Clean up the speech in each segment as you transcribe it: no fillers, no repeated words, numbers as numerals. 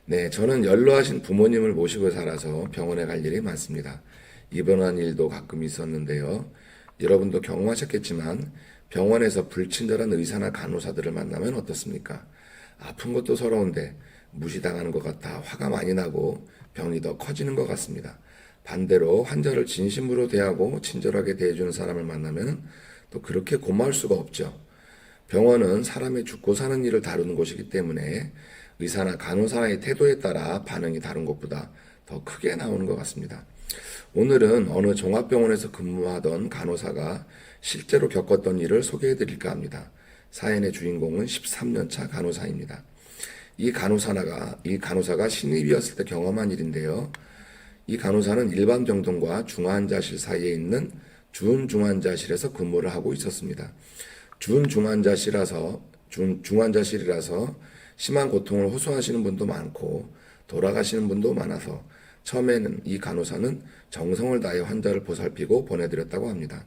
네, 저는 연로하신 부모님을 모시고 살아서 병원에 갈 일이 많습니다. 입원한 일도 가끔 있었는데요. 여러분도 경험하셨겠지만 병원에서 불친절한 의사나 간호사들을 만나면 어떻습니까? 아픈 것도 서러운데 무시당하는 것 같아 화가 많이 나고 병이 더 커지는 것 같습니다. 반대로 환자를 진심으로 대하고 친절하게 대해주는 사람을 만나면 또 그렇게 고마울 수가 없죠. 병원은 사람의 죽고 사는 일을 다루는 곳이기 때문에 의사나 간호사의 태도에 따라 반응이 다른 것보다 더 크게 나오는 것 같습니다. 오늘은 어느 종합병원에서 근무하던 간호사가 실제로 겪었던 일을 소개해 드릴까 합니다. 사연의 주인공은 13년차 간호사입니다. 이 간호사가 신입이었을 때 경험한 일인데요. 이 간호사는 일반 병동과 중환자실 사이에 있는 준중환자실에서 근무를 하고 있었습니다. 중환자실이라서 심한 고통을 호소하시는 분도 많고 돌아가시는 분도 많아서 처음에는 이 간호사는 정성을 다해 환자를 보살피고 보내드렸다고 합니다.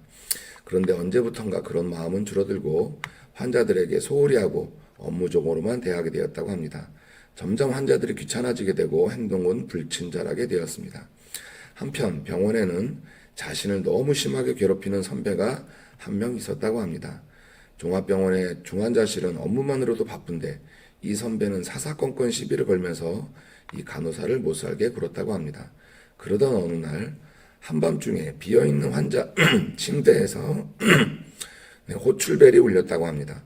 그런데 언제부턴가 그런 마음은 줄어들고 환자들에게 소홀히 하고 업무적으로만 대하게 되었다고 합니다. 점점 환자들이 귀찮아지게 되고 행동은 불친절하게 되었습니다. 한편 병원에는 자신을 너무 심하게 괴롭히는 선배가 한 명 있었다고 합니다. 종합병원의 중환자실은 업무만으로도 바쁜데 이 선배는 사사건건 시비를 걸면서 이 간호사를 못살게 굴었다고 합니다. 그러던 어느 날 한밤중에 비어있는 환자 침대에서 호출벨이 울렸다고 합니다.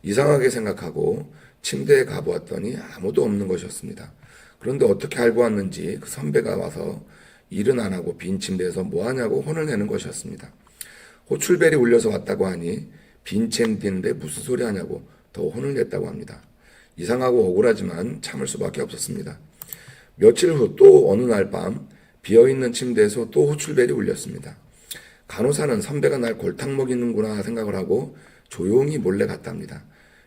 이상하게 생각하고 침대에 가보았더니 아무도 없는 것이었습니다. 그런데 어떻게 알고 왔는지 그 선배가 와서 일은 안 하고 빈 침대에서 뭐하냐고 혼을 내는 것이었습니다. 호출벨이 울려서 왔다고 하니 빈 침대인데 무슨 소리 하냐고 더 혼을 냈다고 합니다. 이상하고 억울하지만 참을 수밖에 없었습니다. 며칠 후 또 어느 날 밤 비어있는 침대에서 또 호출벨이 울렸습니다. 간호사는 선배가 날 골탕 먹이는구나 생각을 하고 조용히 몰래 갔답니다.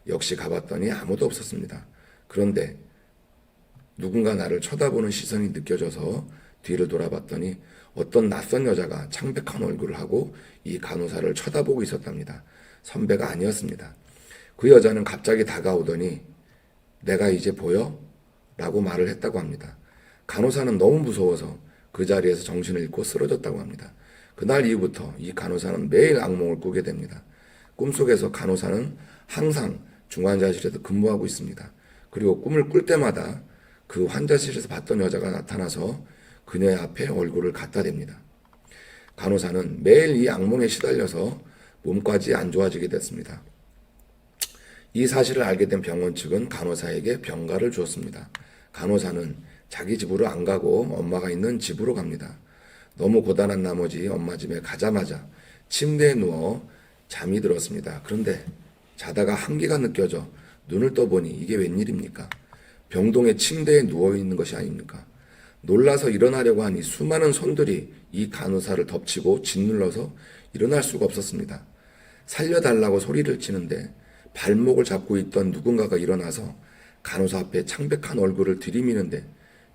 역시 가봤더니 아무도 없었습니다. 그런데 누군가 나를 쳐다보는 시선이 느껴져서 뒤를 돌아봤더니 어떤 낯선 여자가 창백한 얼굴을 하고 이 간호사를 쳐다보고 있었답니다. 선배가 아니었습니다. 그 여자는 갑자기 다가오더니 내가 이제 보여? 라고 말을 했다고 합니다. 간호사는 너무 무서워서 그 자리에서 정신을 잃고 쓰러졌다고 합니다. 그날 이후부터 이 간호사는 매일 악몽을 꾸게 됩니다. 꿈속에서 간호사는 항상 중환자실에서 근무하고 있습니다. 그리고 꿈을 꿀 때마다 그 환자실에서 봤던 여자가 나타나서 그녀의 앞에 얼굴을 갖다 댑니다. 간호사는 매일 이 악몽에 시달려서 몸까지 안 좋아지게 됐습니다. 이 사실을 알게 된 병원 측은 간호사에게 병가를 주었습니다. 간호사는 자기 집으로 안 가고 엄마가 있는 집으로 갑니다. 너무 고단한 나머지 엄마 집에 가자마자 침대에 누워 잠이 들었습니다. 그런데 자다가 한기가 느껴져 눈을 떠보니 이게 웬일입니까? 병동의 침대에 누워있는 것이 아닙니까? 놀라서 일어나려고 하니 수많은 손들이 이 간호사를 덮치고 짓눌러서 일어날 수가 없었습니다. 살려달라고 소리를 치는데 발목을 잡고 있던 누군가가 일어나서 간호사 앞에 창백한 얼굴을 들이미는데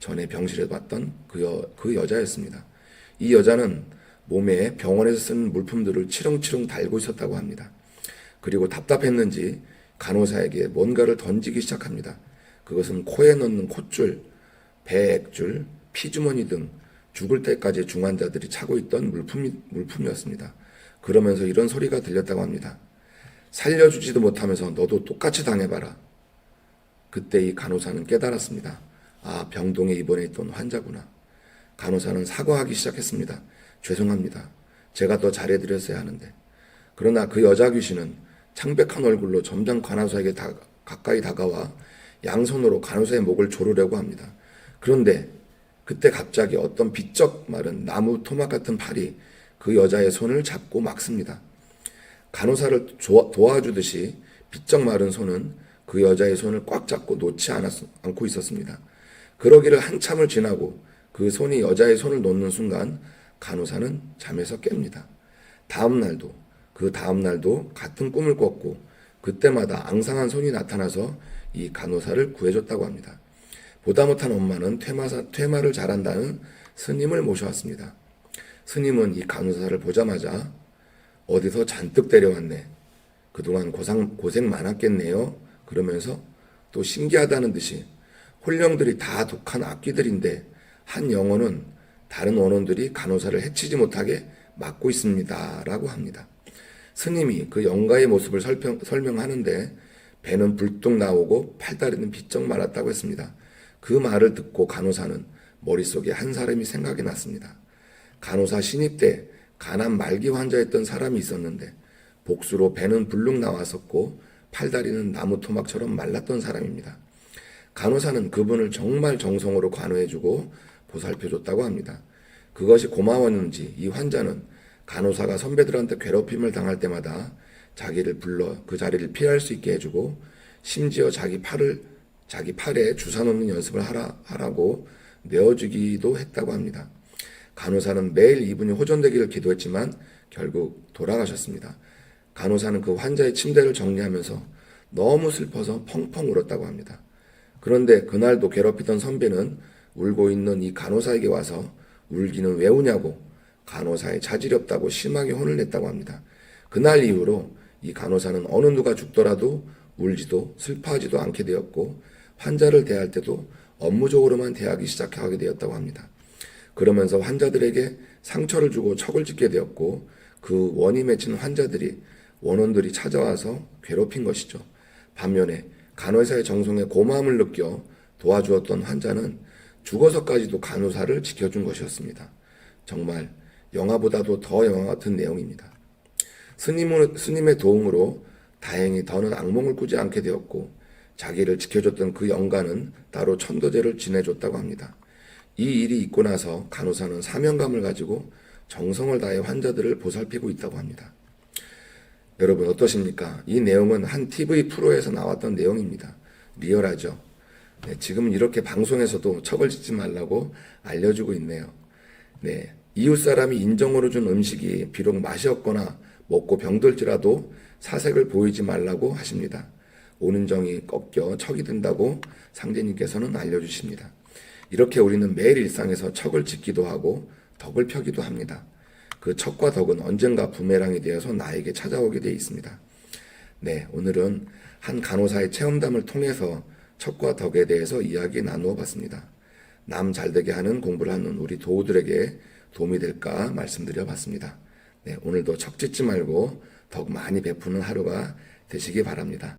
전에 병실에 봤던 그 여자였습니다. 이 여자는 몸에 병원에서 쓰는 물품들을 치렁치렁 달고 있었다고 합니다. 그리고 답답했는지 간호사에게 뭔가를 던지기 시작합니다. 그것은 코에 넣는 콧줄, 배에 액줄, 피주머니 등 죽을 때까지 중환자들이 차고 있던 물품이었습니다. 그러면서 이런 소리가 들렸다고 합니다. 살려주지도 못하면서 너도 똑같이 당해봐라. 그때 이 간호사는 깨달았습니다. 아, 병동에 입원해 있던 환자구나. 간호사는 사과하기 시작했습니다. 죄송합니다. 제가 더 잘해드렸어야 하는데. 그러나 그 여자 귀신은 창백한 얼굴로 점점 간호사에게 가까이 다가와 양손으로 간호사의 목을 조르려고 합니다. 그런데 그때 갑자기 어떤 비쩍 마른 나무 토막 같은 팔이 그 여자의 손을 잡고 막습니다. 간호사를 도와주듯이 비쩍 마른 손은 그 여자의 손을 꽉 잡고 놓지 않고 있었습니다. 그러기를 한참을 지나고 그 손이 여자의 손을 놓는 순간 간호사는 잠에서 깹니다. 그 다음 날도 같은 꿈을 꿨고 그때마다 앙상한 손이 나타나서 이 간호사를 구해줬다고 합니다. 보다 못한 엄마는 퇴마를 잘한다는 스님을 모셔왔습니다. 스님은 이 간호사를 보자마자 어디서 잔뜩 데려왔네. 그동안 고생 많았겠네요. 그러면서 또 신기하다는 듯이 혼령들이 다 독한 악귀들인데 한 영혼은 다른 원혼들이 간호사를 해치지 못하게 막고 있습니다. 라고 합니다. 스님이 그 영가의 모습을 설명하는데 배는 불뚝 나오고 팔다리는 비쩍 말았다고 했습니다. 그 말을 듣고 간호사는 머릿속에 한 사람이 생각이 났습니다. 간호사 신입 때 간암 말기 환자였던 사람이 있었는데 복수로 배는 불룩 나왔었고 팔다리는 나무 토막처럼 말랐던 사람입니다. 간호사는 그분을 정말 정성으로 관호해주고 보살펴줬다고 합니다. 그것이 고마웠는지 이 환자는 간호사가 선배들한테 괴롭힘을 당할 때마다 자기를 불러 그 자리를 피할 수 있게 해주고 심지어 자기 팔에 주사 놓는 연습을 하라고 내어주기도 했다고 합니다. 간호사는 매일 이분이 호전되기를 기도했지만 결국 돌아가셨습니다. 간호사는 그 환자의 침대를 정리하면서 너무 슬퍼서 펑펑 울었다고 합니다. 그런데 그날도 괴롭히던 선배는 울고 있는 이 간호사에게 와서 울기는 왜 우냐고 간호사의 자질이 없다고 심하게 혼을 냈다고 합니다. 그날 이후로 이 간호사는 어느 누가 죽더라도 울지도 슬퍼하지도 않게 되었고 환자를 대할 때도 업무적으로만 대하기 시작하게 되었다고 합니다. 그러면서 환자들에게 상처를 주고 척을 짓게 되었고 그 원이 맺힌 원혼들이 찾아와서 괴롭힌 것이죠. 반면에 간호사의 정성에 고마움을 느껴 도와주었던 환자는 죽어서까지도 간호사를 지켜준 것이었습니다. 정말 영화보다도 더 영화 같은 내용입니다. 스님의 도움으로 다행히 더는 악몽을 꾸지 않게 되었고 자기를 지켜줬던 그 영가는 따로 천도제를 지내줬다고 합니다. 이 일이 있고 나서 간호사는 사명감을 가지고 정성을 다해 환자들을 보살피고 있다고 합니다. 여러분 어떠십니까? 이 내용은 한 TV 프로에서 나왔던 내용입니다. 리얼하죠? 네, 지금 이렇게 방송에서도 척을 짓지 말라고 알려주고 있네요. 네, 이웃 사람이 인정으로 준 음식이 비록 맛이 없거나 먹고 병들지라도 사색을 보이지 말라고 하십니다. 오는 정이 꺾여 척이 든다고 상제님께서는 알려주십니다. 이렇게 우리는 매일 일상에서 척을 짓기도 하고 덕을 펴기도 합니다. 그 척과 덕은 언젠가 부메랑이 되어서 나에게 찾아오게 되어 있습니다. 네, 오늘은 한 간호사의 체험담을 통해서 척과 덕에 대해서 이야기 나누어 봤습니다. 남 잘되게 하는 공부를 하는 우리 도우들에게 도움이 될까 말씀드려 봤습니다. 네, 오늘도 척 짓지 말고 덕 많이 베푸는 하루가 되시기 바랍니다.